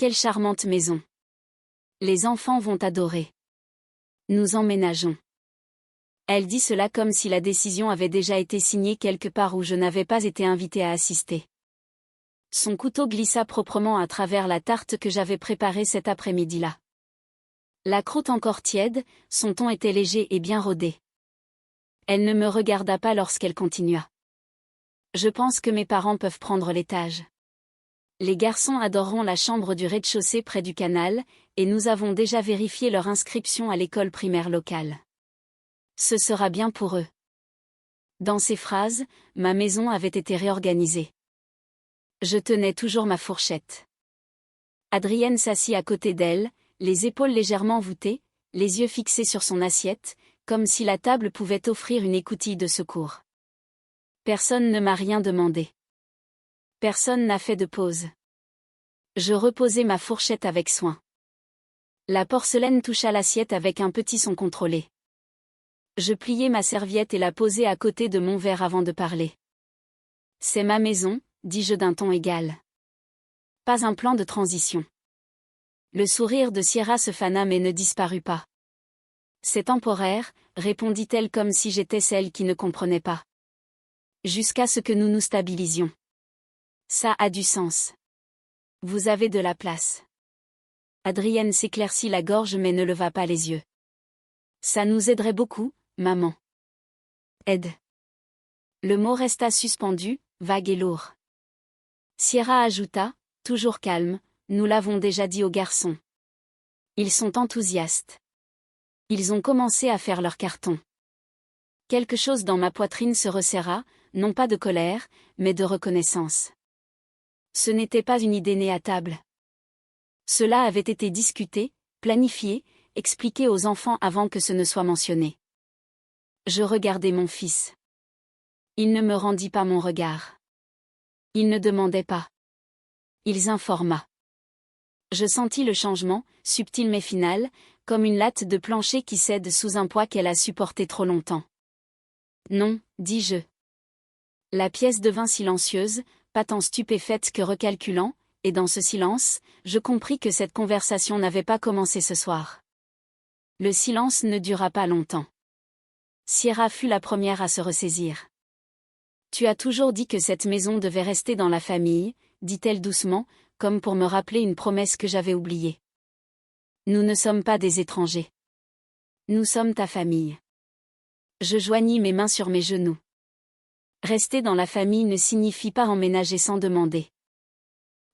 Quelle charmante maison. Les enfants vont adorer. Nous emménageons. Elle dit cela comme si la décision avait déjà été signée quelque part où je n'avais pas été invitée à assister. Son couteau glissa proprement à travers la tarte que j'avais préparée cet après-midi-là. La croûte encore tiède, son ton était léger et bien rodé. Elle ne me regarda pas lorsqu'elle continua. Je pense que mes parents peuvent prendre l'étage. Les garçons adoreront la chambre du rez-de-chaussée près du canal, et nous avons déjà vérifié leur inscription à l'école primaire locale. Ce sera bien pour eux. Dans ces phrases, ma maison avait été réorganisée. Je tenais toujours ma fourchette. Adrienne s'assit à côté d'elle, les épaules légèrement voûtées, les yeux fixés sur son assiette, comme si la table pouvait offrir une écoutille de secours. Personne ne m'a rien demandé. Personne n'a fait de pause. Je reposai ma fourchette avec soin. La porcelaine toucha l'assiette avec un petit son contrôlé. Je pliai ma serviette et la posai à côté de mon verre avant de parler. C'est ma maison, dis-je d'un ton égal. Pas un plan de transition. Le sourire de Sierra se fana mais ne disparut pas. C'est temporaire, répondit-elle comme si j'étais celle qui ne comprenait pas. Jusqu'à ce que nous nous stabilisions. Ça a du sens. Vous avez de la place. Adrienne s'éclaircit la gorge mais ne leva pas les yeux. Ça nous aiderait beaucoup, maman. Aide. Le mot resta suspendu, vague et lourd. Sierra ajouta, toujours calme, nous l'avons déjà dit aux garçons. Ils sont enthousiastes. Ils ont commencé à faire leur carton. Quelque chose dans ma poitrine se resserra, non pas de colère, mais de reconnaissance. Ce n'était pas une idée née à table. Cela avait été discuté, planifié, expliqué aux enfants avant que ce ne soit mentionné. Je regardai mon fils. Il ne me rendit pas mon regard. Il ne demandait pas. Il informa. Je sentis le changement, subtil mais final, comme une latte de plancher qui cède sous un poids qu'elle a supporté trop longtemps. Non, dis-je. La pièce devint silencieuse, pas tant stupéfaite que recalculant, et dans ce silence, je compris que cette conversation n'avait pas commencé ce soir. Le silence ne dura pas longtemps. Sierra fut la première à se ressaisir. Tu as toujours dit que cette maison devait rester dans la famille, dit-elle doucement, comme pour me rappeler une promesse que j'avais oubliée. Nous ne sommes pas des étrangers. Nous sommes ta famille. Je joignis mes mains sur mes genoux. Rester dans la famille ne signifie pas emménager sans demander.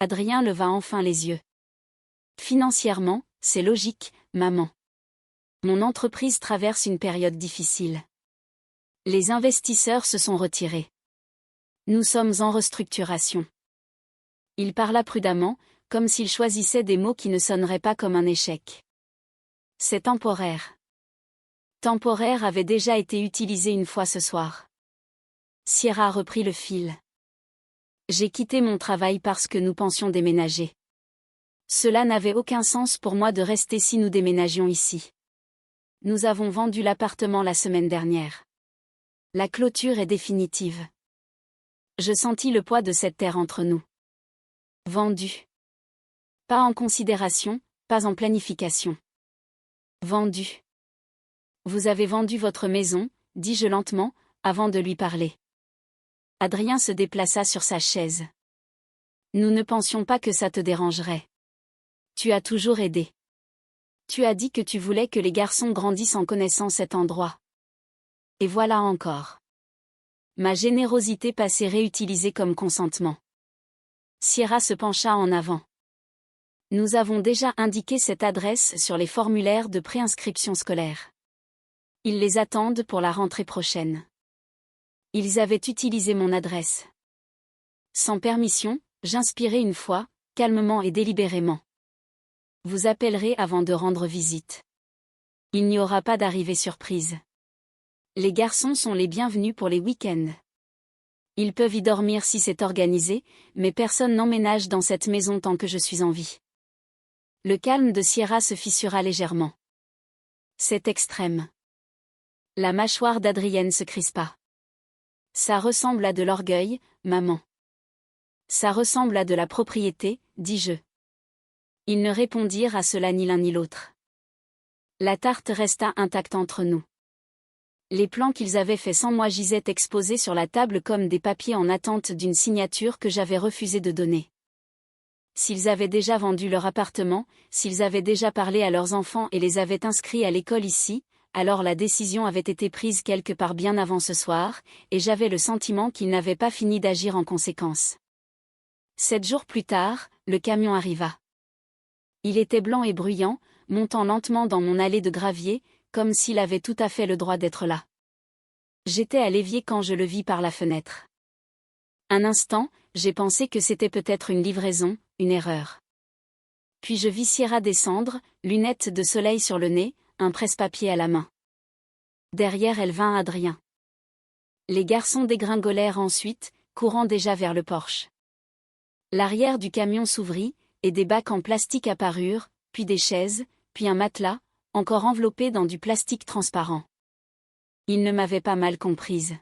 Adrien leva enfin les yeux. Financièrement, c'est logique, maman. Mon entreprise traverse une période difficile. Les investisseurs se sont retirés. Nous sommes en restructuration. Il parla prudemment, comme s'il choisissait des mots qui ne sonneraient pas comme un échec. C'est temporaire. Temporaire avait déjà été utilisé une fois ce soir. Sierra reprit le fil. J'ai quitté mon travail parce que nous pensions déménager. Cela n'avait aucun sens pour moi de rester si nous déménagions ici. Nous avons vendu l'appartement la semaine dernière. La clôture est définitive. Je sentis le poids de cette terre entre nous. Vendu. Pas en considération, pas en planification. Vendu. Vous avez vendu votre maison, dis-je lentement, avant de lui parler. Adrien se déplaça sur sa chaise. Nous ne pensions pas que ça te dérangerait. Tu as toujours aidé. Tu as dit que tu voulais que les garçons grandissent en connaissant cet endroit. Et voilà encore. Ma générosité passée réutilisée comme consentement. Sierra se pencha en avant. Nous avons déjà indiqué cette adresse sur les formulaires de préinscription scolaire. Ils les attendent pour la rentrée prochaine. Ils avaient utilisé mon adresse. Sans permission, j'inspirai une fois, calmement et délibérément. Vous appellerez avant de rendre visite. Il n'y aura pas d'arrivée surprise. Les garçons sont les bienvenus pour les week-ends. Ils peuvent y dormir si c'est organisé, mais personne n'emménage dans cette maison tant que je suis en vie. Le calme de Sierra se fissura légèrement. C'est extrême. La mâchoire d'Adrienne se crispa. Ça ressemble à de l'orgueil, maman. Ça ressemble à de la propriété, dis-je. Ils ne répondirent à cela ni l'un ni l'autre. La tarte resta intacte entre nous. Les plans qu'ils avaient faits sans moi gisaient exposés sur la table comme des papiers en attente d'une signature que j'avais refusé de donner. S'ils avaient déjà vendu leur appartement, s'ils avaient déjà parlé à leurs enfants et les avaient inscrits à l'école ici, alors la décision avait été prise quelque part bien avant ce soir, et j'avais le sentiment qu'ils n'avaient pas fini d'agir en conséquence. 7 jours plus tard, le camion arriva. Il était blanc et bruyant, montant lentement dans mon allée de gravier, comme s'il avait tout à fait le droit d'être là. J'étais à l'évier quand je le vis par la fenêtre. Un instant, j'ai pensé que c'était peut-être une livraison, une erreur. Puis je vis Sierra descendre, lunettes de soleil sur le nez, un presse-papier à la main. Derrière elle vint Adrien. Les garçons dégringolèrent ensuite, courant déjà vers le porche. L'arrière du camion s'ouvrit, et des bacs en plastique apparurent, puis des chaises, puis un matelas, encore enveloppé dans du plastique transparent. Ils ne m'avaient pas mal comprise.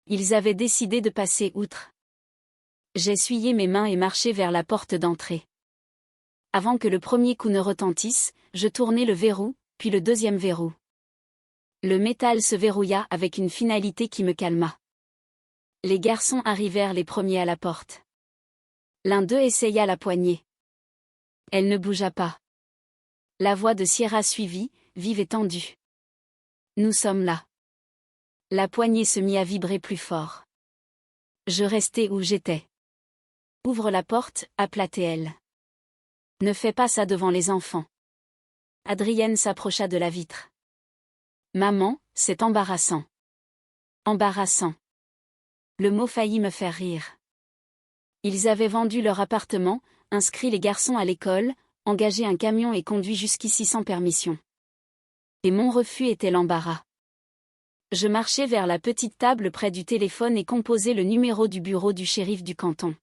Ils avaient décidé de passer outre. J'essuyai mes mains et marchai vers la porte d'entrée. Avant que le premier coup ne retentisse, je tournai le verrou, puis le deuxième verrou. Le métal se verrouilla avec une finalité qui me calma. Les garçons arrivèrent les premiers à la porte. L'un d'eux essaya la poignée. Elle ne bougea pas. La voix de Sierra suivit, vive et tendue. Nous sommes là. La poignée se mit à vibrer plus fort. Je restai où j'étais. Ouvre la porte, appela-t-elle. Ne fais pas ça devant les enfants. Adrienne s'approcha de la vitre. Maman, c'est embarrassant. Embarrassant. Le mot faillit me faire rire. Ils avaient vendu leur appartement, inscrit les garçons à l'école, engagé un camion et conduit jusqu'ici sans permission. Et mon refus était l'embarras. Je marchai vers la petite table près du téléphone et composai le numéro du bureau du shérif du canton.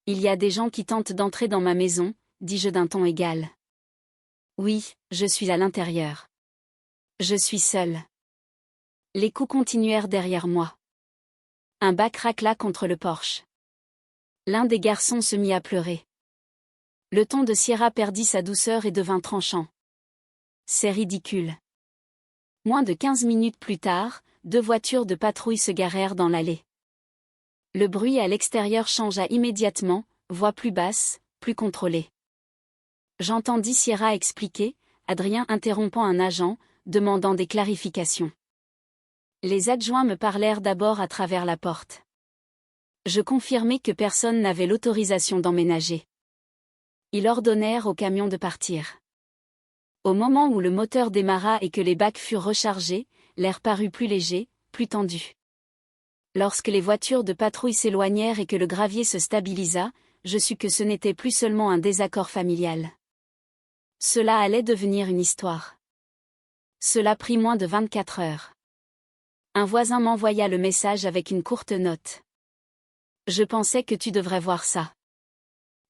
Il y a des gens qui tentent d'entrer dans ma maison, dis-je d'un ton égal. Oui, je suis à l'intérieur. Je suis seule. Les coups continuèrent derrière moi. Un bas craquela contre le porche. L'un des garçons se mit à pleurer. Le ton de Sierra perdit sa douceur et devint tranchant. C'est ridicule. Moins de 15 minutes plus tard, 2 voitures de patrouille se garèrent dans l'allée. Le bruit à l'extérieur changea immédiatement, voix plus basse, plus contrôlée. J'entendis Sierra expliquer, Adrien interrompant un agent, demandant des clarifications. Les adjoints me parlèrent d'abord à travers la porte. Je confirmai que personne n'avait l'autorisation d'emménager. Ils ordonnèrent au camion de partir. Au moment où le moteur démarra et que les bacs furent rechargés, l'air parut plus léger, plus tendu. Lorsque les voitures de patrouille s'éloignèrent et que le gravier se stabilisa, je sus que ce n'était plus seulement un désaccord familial. Cela allait devenir une histoire. Cela prit moins de 24 heures. Un voisin m'envoya le message avec une courte note. Je pensais que tu devrais voir ça.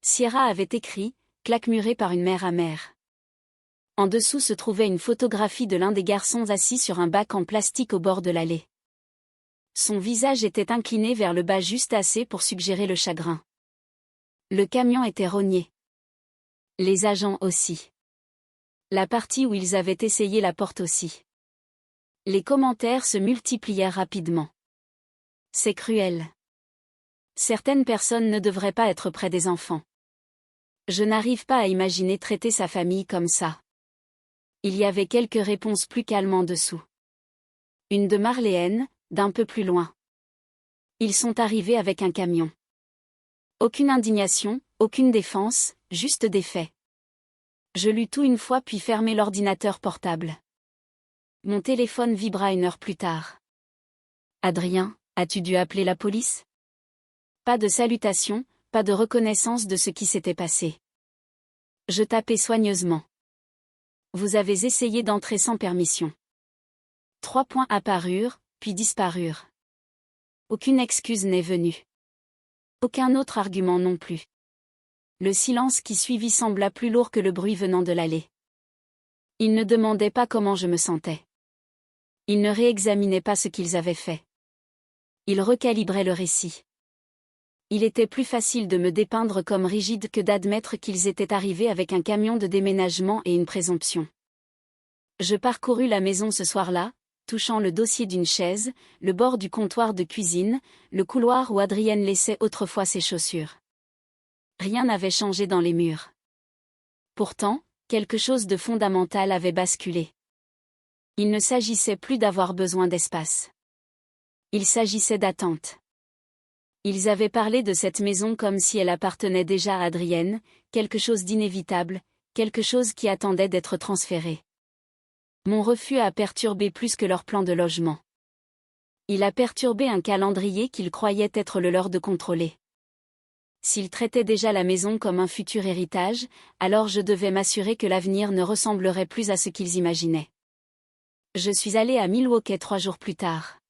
Sierra avait écrit, claquemuré par une mère amère. En dessous se trouvait une photographie de l'un des garçons assis sur un bac en plastique au bord de l'allée. Son visage était incliné vers le bas juste assez pour suggérer le chagrin. Le camion était rogné. Les agents aussi. La partie où ils avaient essayé la porte aussi. Les commentaires se multiplièrent rapidement. C'est cruel. Certaines personnes ne devraient pas être près des enfants. Je n'arrive pas à imaginer traiter sa famille comme ça. Il y avait quelques réponses plus calmes en dessous. Une de Marléenne, d'un peu plus loin. Ils sont arrivés avec un camion. Aucune indignation, aucune défense, juste des faits. Je lus tout une fois puis fermai l'ordinateur portable. Mon téléphone vibra 1 heure plus tard. Adrien, as-tu dû appeler la police? Pas de salutation, pas de reconnaissance de ce qui s'était passé. Je tapai soigneusement. Vous avez essayé d'entrer sans permission. 3 points apparurent, puis disparurent. Aucune excuse n'est venue. Aucun autre argument non plus. Le silence qui suivit sembla plus lourd que le bruit venant de l'allée. Ils ne demandaient pas comment je me sentais. Ils ne réexaminaient pas ce qu'ils avaient fait. Ils recalibraient le récit. Il était plus facile de me dépeindre comme rigide que d'admettre qu'ils étaient arrivés avec un camion de déménagement et une présomption. Je parcourus la maison ce soir-là, touchant le dossier d'une chaise, le bord du comptoir de cuisine, le couloir où Adrienne laissait autrefois ses chaussures. Rien n'avait changé dans les murs. Pourtant, quelque chose de fondamental avait basculé. Il ne s'agissait plus d'avoir besoin d'espace. Il s'agissait d'attente. Ils avaient parlé de cette maison comme si elle appartenait déjà à Adrienne, quelque chose d'inévitable, quelque chose qui attendait d'être transféré. Mon refus a perturbé plus que leur plan de logement. Il a perturbé un calendrier qu'ils croyaient être le leur de contrôler. S'ils traitaient déjà la maison comme un futur héritage, alors je devais m'assurer que l'avenir ne ressemblerait plus à ce qu'ils imaginaient. Je suis allée à Milwaukee 3 jours plus tard.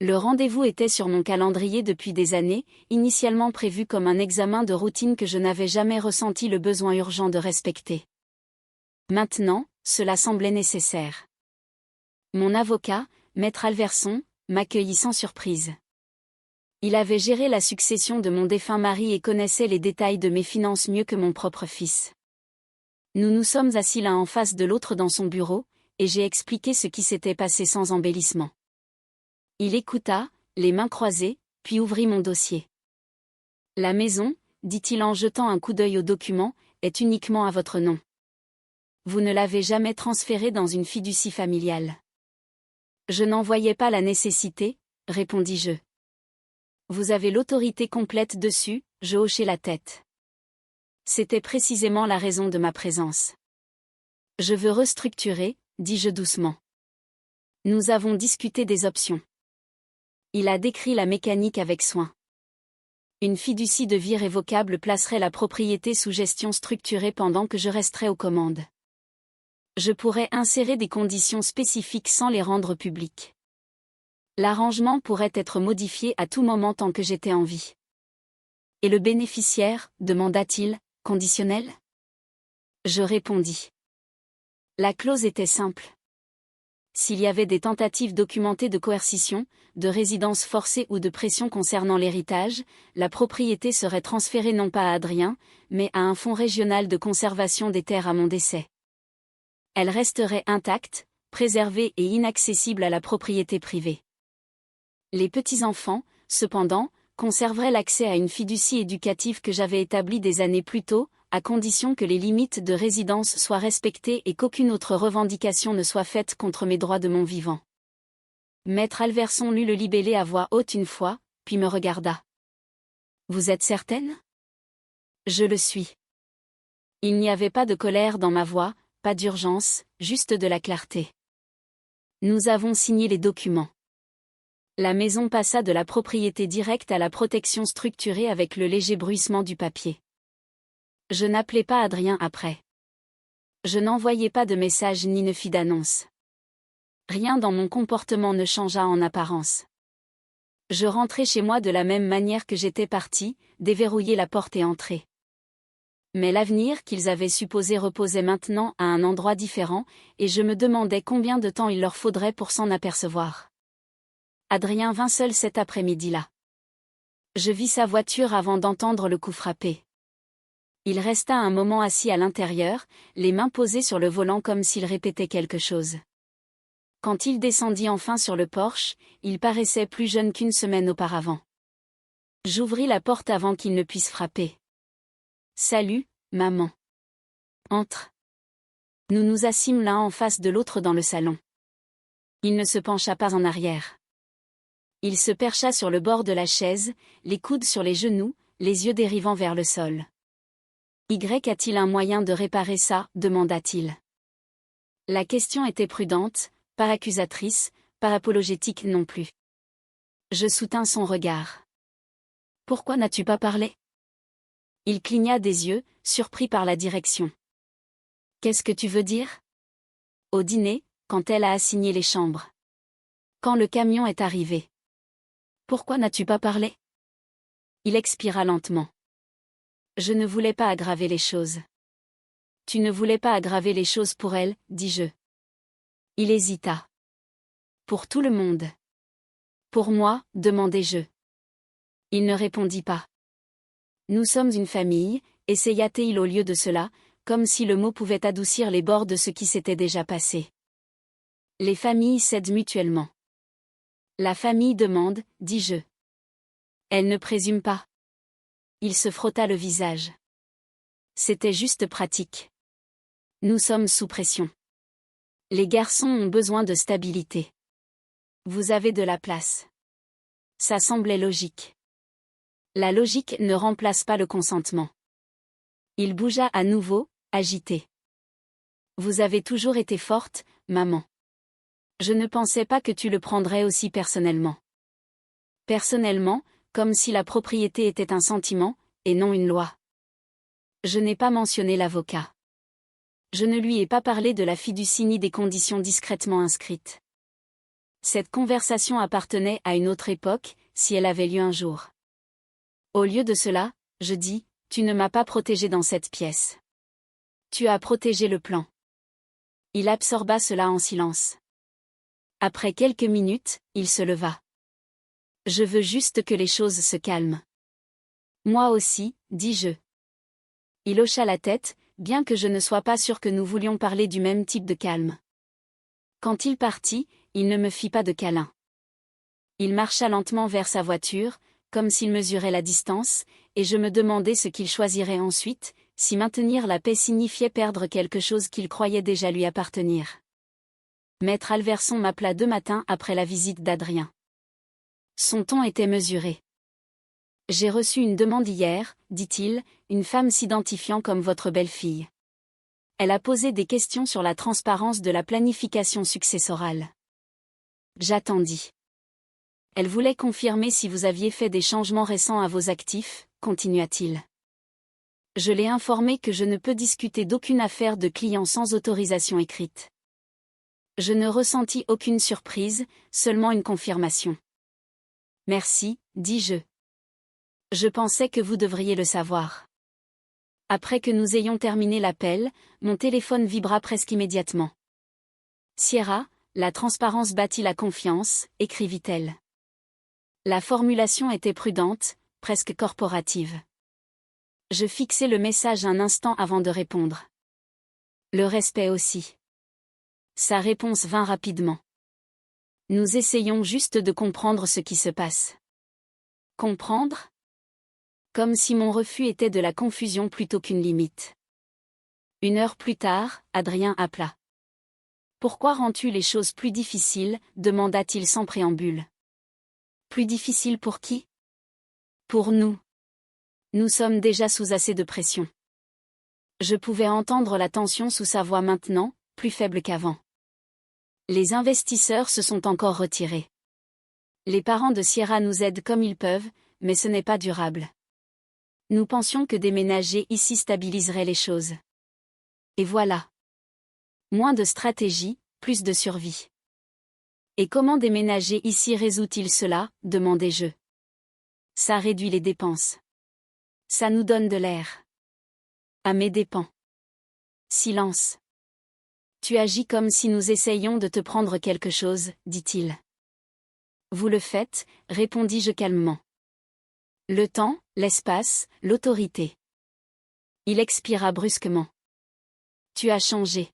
Le rendez-vous était sur mon calendrier depuis des années, initialement prévu comme un examen de routine que je n'avais jamais ressenti le besoin urgent de respecter. Maintenant, cela semblait nécessaire. Mon avocat, Maître Alverson, m'accueillit sans surprise. Il avait géré la succession de mon défunt mari et connaissait les détails de mes finances mieux que mon propre fils. Nous nous sommes assis l'un en face de l'autre dans son bureau, et j'ai expliqué ce qui s'était passé sans embellissement. Il écouta, les mains croisées, puis ouvrit mon dossier. « La maison, dit-il en jetant un coup d'œil aux documents, est uniquement à votre nom. Vous ne l'avez jamais transférée dans une fiducie familiale. » Je n'en voyais pas la nécessité, répondis-je. Vous avez l'autorité complète dessus, je hochai la tête. C'était précisément la raison de ma présence. Je veux restructurer, dis-je doucement. Nous avons discuté des options. Il a décrit la mécanique avec soin. Une fiducie de vie révocable placerait la propriété sous gestion structurée pendant que je resterais aux commandes. Je pourrais insérer des conditions spécifiques sans les rendre publiques. L'arrangement pourrait être modifié à tout moment tant que j'étais en vie. Et le bénéficiaire, demanda-t-il, conditionnel ? Je répondis. La clause était simple. S'il y avait des tentatives documentées de coercition, de résidence forcée ou de pression concernant l'héritage, la propriété serait transférée non pas à Adrien, mais à un fonds régional de conservation des terres à mon décès. Elle resterait intacte, préservée et inaccessible à la propriété privée. Les petits-enfants, cependant, conserveraient l'accès à une fiducie éducative que j'avais établie des années plus tôt, à condition que les limites de résidence soient respectées et qu'aucune autre revendication ne soit faite contre mes droits de mon vivant. Maître Alverson lut le libellé à voix haute une fois, puis me regarda. « Vous êtes certaine ? » Je le suis. Il n'y avait pas de colère dans ma voix, pas d'urgence, juste de la clarté. Nous avons signé les documents. La maison passa de la propriété directe à la protection structurée avec le léger bruissement du papier. Je n'appelai pas Adrien après. Je n'envoyai pas de message ni ne fis d'annonce. Rien dans mon comportement ne changea en apparence. Je rentrai chez moi de la même manière que j'étais parti, déverrouiller la porte et entrer. Mais l'avenir qu'ils avaient supposé reposait maintenant à un endroit différent, et je me demandais combien de temps il leur faudrait pour s'en apercevoir. Adrien vint seul cet après-midi-là. Je vis sa voiture avant d'entendre le coup frapper. Il resta un moment assis à l'intérieur, les mains posées sur le volant comme s'il répétait quelque chose. Quand il descendit enfin sur le porche, il paraissait plus jeune qu'une semaine auparavant. J'ouvris la porte avant qu'il ne puisse frapper. « Salut, maman. »« Entre. » Nous nous assîmes l'un en face de l'autre dans le salon. Il ne se pencha pas en arrière. Il se percha sur le bord de la chaise, les coudes sur les genoux, les yeux dérivant vers le sol. « Y a-t-il un moyen de réparer ça ? » demanda-t-il. La question était prudente, pas accusatrice, pas apologétique non plus. Je soutins son regard. « Pourquoi n'as-tu pas parlé ? » Il cligna des yeux, surpris par la direction. « Qu'est-ce que tu veux dire ? » Au dîner, quand elle a assigné les chambres. Quand le camion est arrivé. Pourquoi n'as-tu pas parlé ? Il expira lentement. Je ne voulais pas aggraver les choses. Tu ne voulais pas aggraver les choses pour elle, dis-je. Il hésita. Pour tout le monde. Pour moi, demandai-je. Il ne répondit pas. Nous sommes une famille, essaya-t-il au lieu de cela, comme si le mot pouvait adoucir les bords de ce qui s'était déjà passé. Les familles s'aident mutuellement. La famille demande, dis-je. Elle ne présume pas. Il se frotta le visage. C'était juste pratique. Nous sommes sous pression. Les garçons ont besoin de stabilité. Vous avez de la place. Ça semblait logique. La logique ne remplace pas le consentement. Il bougea à nouveau, agité. Vous avez toujours été forte, maman. Je ne pensais pas que tu le prendrais aussi personnellement. Personnellement, comme si la propriété était un sentiment, et non une loi. Je n'ai pas mentionné l'avocat. Je ne lui ai pas parlé de la fiducie ni des conditions discrètement inscrites. Cette conversation appartenait à une autre époque, si elle avait lieu un jour. Au lieu de cela, je dis, tu ne m'as pas protégé dans cette pièce. Tu as protégé le plan. Il absorba cela en silence. Après quelques minutes, il se leva. Je veux juste que les choses se calment. Moi aussi, dis-je. Il hocha la tête, bien que je ne sois pas sûr que nous voulions parler du même type de calme. Quand il partit, il ne me fit pas de câlin. Il marcha lentement vers sa voiture, comme s'il mesurait la distance, et je me demandais ce qu'il choisirait ensuite, si maintenir la paix signifiait perdre quelque chose qu'il croyait déjà lui appartenir. Maître Alverson m'appela 2 matins après la visite d'Adrien. Son ton était mesuré. J'ai reçu une demande hier, dit-il, une femme s'identifiant comme votre belle-fille. Elle a posé des questions sur la transparence de la planification successorale. J'attendis. Elle voulait confirmer si vous aviez fait des changements récents à vos actifs, continua-t-il. Je l'ai informée que je ne peux discuter d'aucune affaire de client sans autorisation écrite. Je ne ressentis aucune surprise, seulement une confirmation. Merci, dis-je. Je pensais que vous devriez le savoir. Après que nous ayons terminé l'appel, mon téléphone vibra presque immédiatement. Sierra, la transparence bâtit la confiance, écrivit-elle. La formulation était prudente, presque corporative. Je fixai le message un instant avant de répondre. Le respect aussi. Sa réponse vint rapidement. Nous essayons juste de comprendre ce qui se passe. Comprendre ? Comme si mon refus était de la confusion plutôt qu'une limite. 1 heure plus tard, Adrien appela. Pourquoi rends-tu les choses plus difficiles ? Demanda-t-il sans préambule. Plus difficiles pour qui ? Pour nous. Nous sommes déjà sous assez de pression. Je pouvais entendre la tension sous sa voix maintenant, plus faible qu'avant. Les investisseurs se sont encore retirés. Les parents de Sierra nous aident comme ils peuvent, mais ce n'est pas durable. Nous pensions que déménager ici stabiliserait les choses. Et voilà. Moins de stratégie, plus de survie. Et comment déménager ici résout-il cela ? Demandai-je. Ça réduit les dépenses. Ça nous donne de l'air. À mes dépens. Silence. Tu agis comme si nous essayions de te prendre quelque chose, dit-il. Vous le faites, répondis-je calmement. Le temps, l'espace, l'autorité. Il expira brusquement. Tu as changé.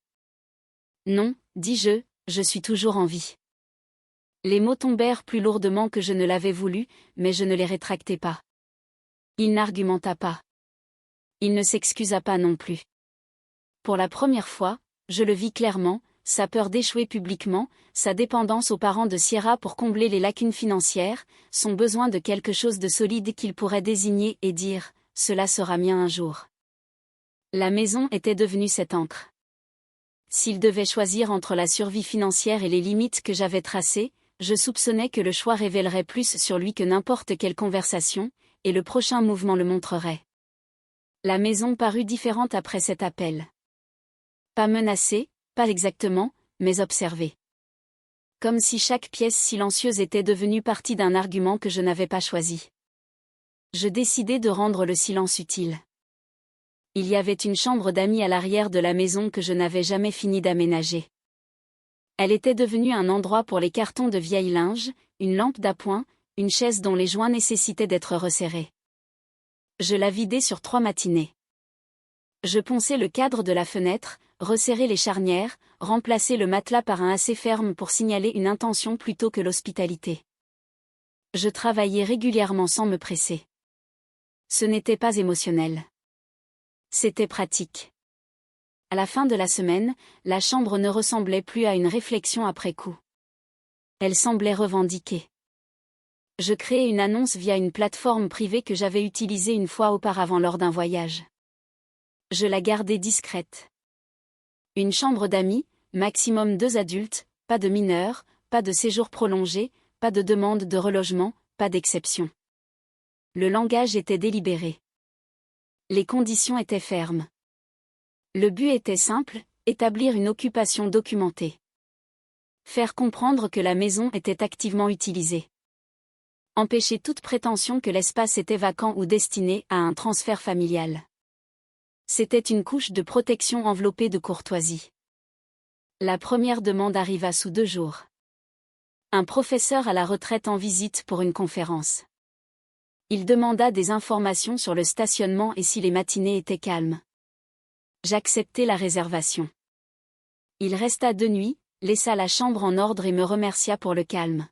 Non, dis-je, je suis toujours en vie. Les mots tombèrent plus lourdement que je ne l'avais voulu, mais je ne les rétractai pas. Il n'argumenta pas. Il ne s'excusa pas non plus. Pour la première fois, je le vis clairement, sa peur d'échouer publiquement, sa dépendance aux parents de Sierra pour combler les lacunes financières, son besoin de quelque chose de solide qu'il pourrait désigner et dire « cela sera mien un jour ». La maison était devenue cette ancre. S'il devait choisir entre la survie financière et les limites que j'avais tracées, je soupçonnais que le choix révélerait plus sur lui que n'importe quelle conversation, et le prochain mouvement le montrerait. La maison parut différente après cet appel. Pas menacée, pas exactement, mais observée. Comme si chaque pièce silencieuse était devenue partie d'un argument que je n'avais pas choisi. Je décidai de rendre le silence utile. Il y avait une chambre d'amis à l'arrière de la maison que je n'avais jamais fini d'aménager. Elle était devenue un endroit pour les cartons de vieil linge, une lampe d'appoint, une chaise dont les joints nécessitaient d'être resserrés. Je la vidai sur 3 matinées. Je ponçai le cadre de la fenêtre, resserrai les charnières, remplaçai le matelas par un assez ferme pour signaler une intention plutôt que l'hospitalité. Je travaillais régulièrement sans me presser. Ce n'était pas émotionnel. C'était pratique. À la fin de la semaine, la chambre ne ressemblait plus à une réflexion après coup. Elle semblait revendiquer. Je créai une annonce via une plateforme privée que j'avais utilisée une fois auparavant lors d'un voyage. Je la gardai discrète. Une chambre d'amis, maximum 2 adultes, pas de mineurs, pas de séjour prolongé, pas de demande de relogement, pas d'exception. Le langage était délibéré. Les conditions étaient fermes. Le but était simple, établir une occupation documentée. Faire comprendre que la maison était activement utilisée. Empêcher toute prétention que l'espace était vacant ou destiné à un transfert familial. C'était une couche de protection enveloppée de courtoisie. La première demande arriva sous 2 jours. Un professeur à la retraite en visite pour une conférence. Il demanda des informations sur le stationnement et si les matinées étaient calmes. J'acceptai la réservation. Il resta 2 nuits, laissa la chambre en ordre et me remercia pour le calme.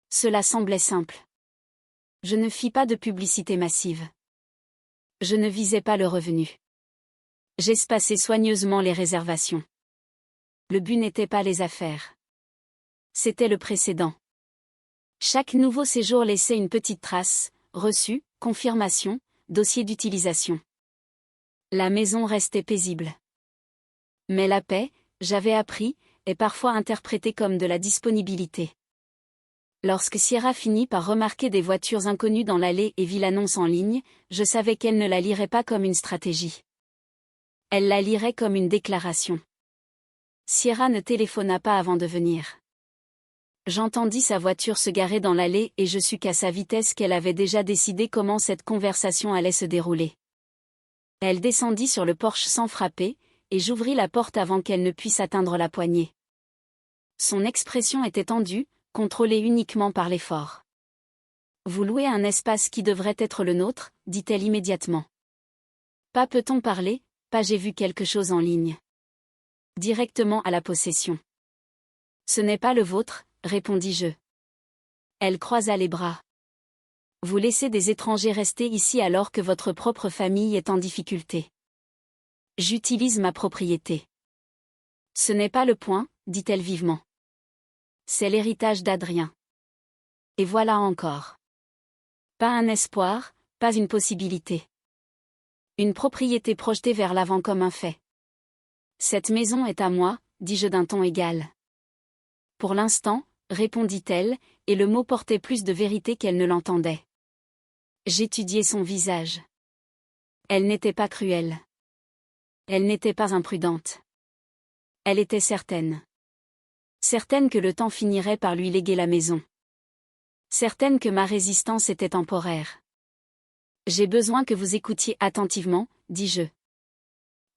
Cela semblait simple. Je ne fis pas de publicité massive. Je ne visais pas le revenu. J'espaçai soigneusement les réservations. Le but n'était pas les affaires. C'était le précédent. Chaque nouveau séjour laissait une petite trace, reçu, confirmation, dossier d'utilisation. La maison restait paisible. Mais la paix, j'avais appris, est parfois interprétée comme de la disponibilité. Lorsque Sierra finit par remarquer des voitures inconnues dans l'allée et vit l'annonce en ligne, je savais qu'elle ne la lirait pas comme une stratégie. Elle la lirait comme une déclaration. Sierra ne téléphona pas avant de venir. J'entendis sa voiture se garer dans l'allée et je sus qu'à sa vitesse qu'elle avait déjà décidé comment cette conversation allait se dérouler. Elle descendit sur le porche sans frapper, et j'ouvris la porte avant qu'elle ne puisse atteindre la poignée. Son expression était tendue, contrôlée uniquement par l'effort. « Vous louez un espace qui devrait être le nôtre », dit-elle immédiatement. Pas peut-on parler, pas j'ai vu quelque chose en ligne. Directement à la possession. Ce n'est pas le vôtre, répondis-je. Elle croisa les bras. Vous laissez des étrangers rester ici alors que votre propre famille est en difficulté. J'utilise ma propriété. Ce n'est pas le point, dit-elle vivement. C'est l'héritage d'Adrien. Et voilà encore. Pas un espoir, pas une possibilité. Une propriété projetée vers l'avant comme un fait. Cette maison est à moi, dis-je d'un ton égal. Pour l'instant, répondit-elle, et le mot portait plus de vérité qu'elle ne l'entendait. J'étudiai son visage. Elle n'était pas cruelle. Elle n'était pas imprudente. Elle était certaine. Certaine que le temps finirait par lui léguer la maison. Certaine que ma résistance était temporaire. J'ai besoin que vous écoutiez attentivement, dis-je.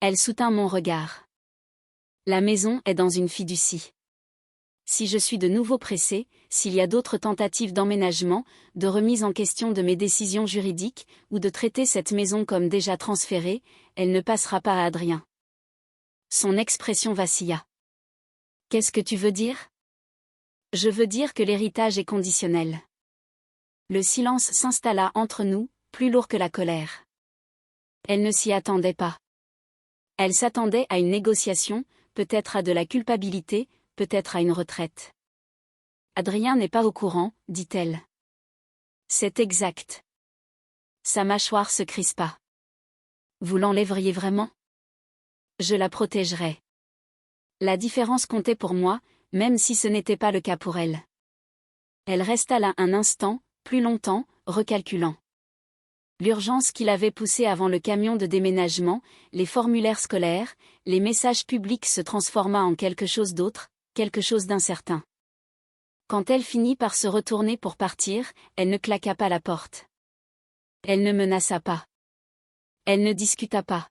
Elle soutint mon regard. La maison est dans une fiducie. Si je suis de nouveau pressée, s'il y a d'autres tentatives d'emménagement, de remise en question de mes décisions juridiques, ou de traiter cette maison comme déjà transférée, elle ne passera pas à Adrien. Son expression vacilla. Qu'est-ce que tu veux dire ? Je veux dire que l'héritage est conditionnel. Le silence s'installa entre nous, plus lourd que la colère. Elle ne s'y attendait pas. Elle s'attendait à une négociation, peut-être à de la culpabilité, peut-être à une retraite. Adrien n'est pas au courant, dit-elle. C'est exact. Sa mâchoire se crispa. Vous l'enlèveriez vraiment ? Je la protégerais. La différence comptait pour moi, même si ce n'était pas le cas pour elle. Elle resta là un instant, plus longtemps, recalculant. L'urgence qui l'avait poussée avant le camion de déménagement, les formulaires scolaires, les messages publics se transforma en quelque chose d'autre, quelque chose d'incertain. Quand elle finit par se retourner pour partir, elle ne claqua pas la porte. Elle ne menaça pas. Elle ne discuta pas.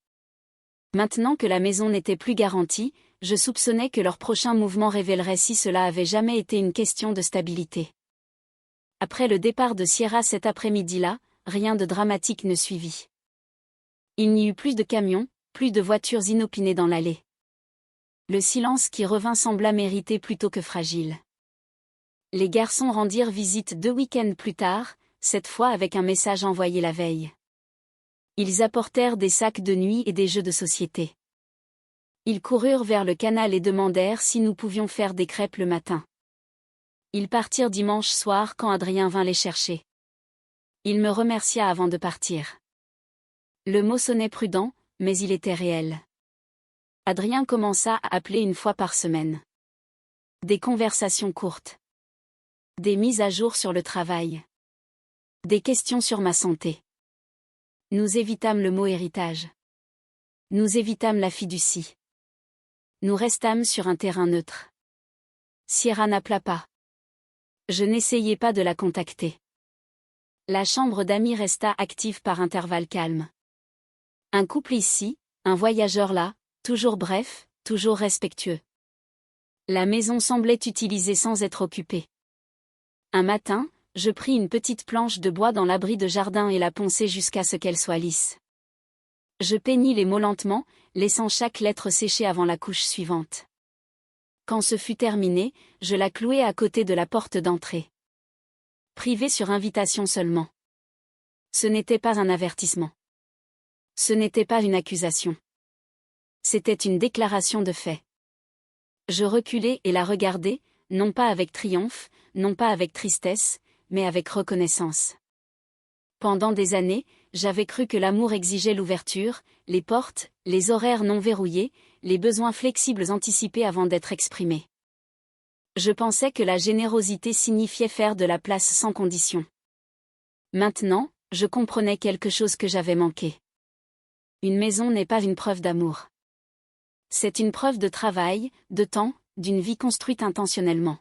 Maintenant que la maison n'était plus garantie, je soupçonnais que leur prochain mouvement révélerait si cela avait jamais été une question de stabilité. Après le départ de Sierra cet après-midi-là, rien de dramatique ne suivit. Il n'y eut plus de camions, plus de voitures inopinées dans l'allée. Le silence qui revint sembla mérité plutôt que fragile. Les garçons rendirent visite 2 week-ends plus tard, cette fois avec un message envoyé la veille. Ils apportèrent des sacs de nuit et des jeux de société. Ils coururent vers le canal et demandèrent si nous pouvions faire des crêpes le matin. Ils partirent dimanche soir quand Adrien vint les chercher. Il me remercia avant de partir. Le mot sonnait prudent, mais il était réel. Adrien commença à appeler une fois par semaine. Des conversations courtes. Des mises à jour sur le travail. Des questions sur ma santé. Nous évitâmes le mot héritage. Nous évitâmes la fiducie. Nous restâmes sur un terrain neutre. Sierra n'appela pas. Je n'essayais pas de la contacter. La chambre d'amis resta active par intervalles calmes. Un couple ici, un voyageur là, toujours bref, toujours respectueux. La maison semblait utilisée sans être occupée. Un matin, je pris une petite planche de bois dans l'abri de jardin et la ponçai jusqu'à ce qu'elle soit lisse. Je peignis les mots lentement, laissant chaque lettre sécher avant la couche suivante. Quand ce fut terminé, je la clouai à côté de la porte d'entrée. Privée sur invitation seulement. Ce n'était pas un avertissement. Ce n'était pas une accusation. C'était une déclaration de fait. Je reculai et la regardai, non pas avec triomphe, non pas avec tristesse, mais avec reconnaissance. Pendant des années, j'avais cru que l'amour exigeait l'ouverture, les portes, les horaires non verrouillés, les besoins flexibles anticipés avant d'être exprimés. Je pensais que la générosité signifiait faire de la place sans condition. Maintenant, je comprenais quelque chose que j'avais manqué. Une maison n'est pas une preuve d'amour. C'est une preuve de travail, de temps, d'une vie construite intentionnellement.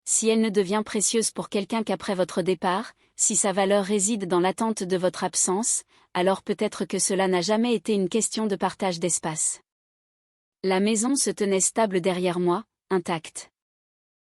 Si elle ne devient précieuse pour quelqu'un qu'après votre départ, si sa valeur réside dans l'attente de votre absence, alors peut-être que cela n'a jamais été une question de partage d'espace. La maison se tenait stable derrière moi, intacte.